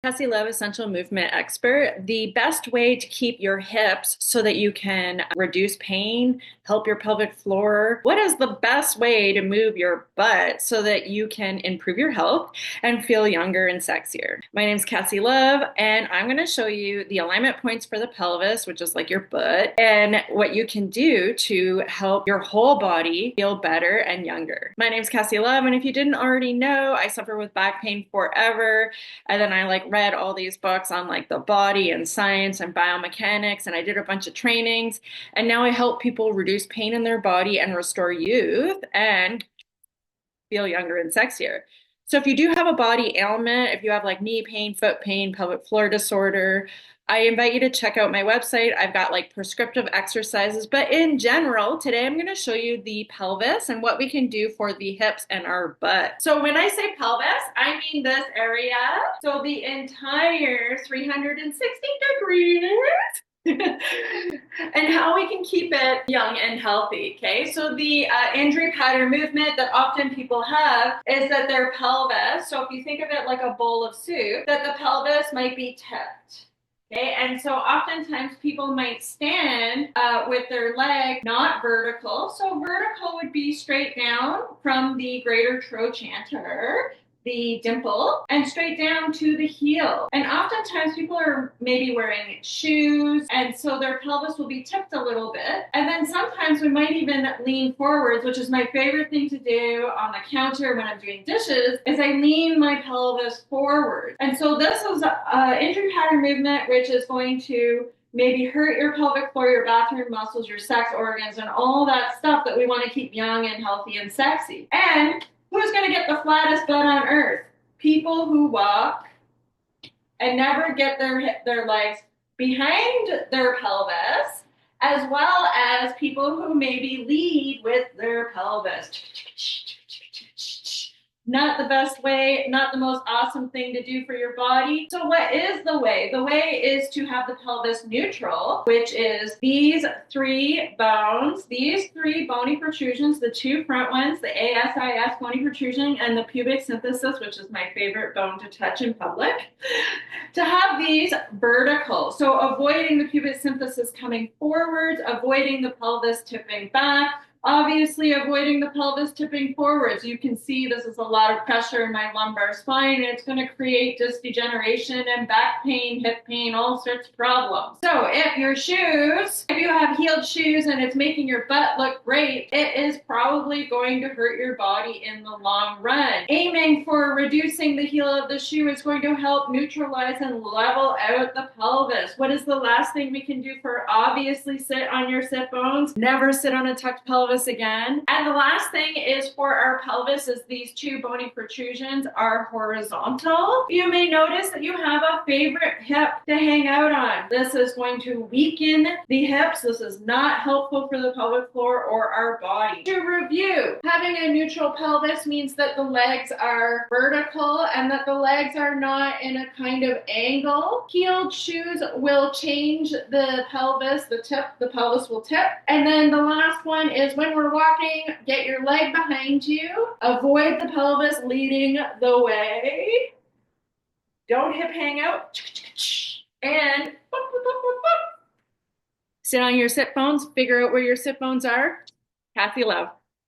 Cassie Love, Essential Movement Expert. The best way to keep your hips so that you can reduce pain, help your pelvic floor. What is the best way to move your butt so that you can improve your health and feel younger and sexier? My name is Cassie Love, and I'm going to show you the alignment points for the pelvis, which is like your butt, and what you can do to help your whole body feel better and younger. My name is Cassie Love, and if you didn't already know, I suffer with back pain forever. And then I read all these books on the body and science and biomechanics, and I did a bunch of trainings. And now I help people reduce pain in their body and restore youth and feel younger and sexier. So if you do have a body ailment, if you have knee pain, foot pain, pelvic floor disorder, I invite you to check out my website. I've got prescriptive exercises, but in general, today I'm going to show you the pelvis and what we can do for the hips and our butt. So when I say pelvis, I mean this area. So the entire 360 degrees. And how we can keep it young and healthy. Okay, so the injury pattern movement that often people have is that their pelvis, so if you think of it like a bowl of soup, that the pelvis might be tipped. Okay, and so oftentimes people might stand with their leg not vertical. So vertical would be straight down from the greater trochanter, the dimple, and straight down to the heel. And oftentimes people are maybe wearing shoes, and so their pelvis will be tipped a little bit. And then sometimes we might even lean forwards, which is my favorite thing to do on the counter when I'm doing dishes, is I lean my pelvis forward. And so this is an injury pattern movement, which is going to maybe hurt your pelvic floor, your bathroom muscles, your sex organs, and all that stuff that we want to keep young and healthy and sexy. And who's going to get the flattest butt on earth? People who walk and never get their legs behind their pelvis, as well as people who maybe lead with their pelvis. Not the best way, not the most awesome thing to do for your body. So what is the way? The way is to have the pelvis neutral, which is these three bones, these three bony protrusions, the two front ones, the ASIS bony protrusion and the pubic symphysis, which is my favorite bone to touch in public, to have these vertical. So avoiding the pubic symphysis coming forwards, avoiding the pelvis tipping back, obviously avoiding the pelvis tipping forwards. You can see this is a lot of pressure in my lumbar spine, and it's going to create disc degeneration and back pain, hip pain, all sorts of problems. So if you have heeled shoes and it's making your butt look great, it is probably going to hurt your body in the long run. Aiming for reducing the heel of the shoe is going to help neutralize and level out the pelvis. What is the last thing we can do for obviously sit on your sit bones? Never sit on a tucked pelvis again. And the last thing is for our pelvis is these two bony protrusions are horizontal. You may notice that you have a favorite hip to hang out on. This is going to weaken the hips. This is not helpful for the pelvic floor or our body. To review, having a neutral pelvis means that the legs are vertical and that the legs are not in a kind of angle. Heeled shoes will change the pelvis, the pelvis will tip. And then the last one is when we're walking, get your leg behind you. Avoid the pelvis leading the way. Don't hip hang out. And sit on your sit bones. Figure out where your sit bones are. Kathy Love.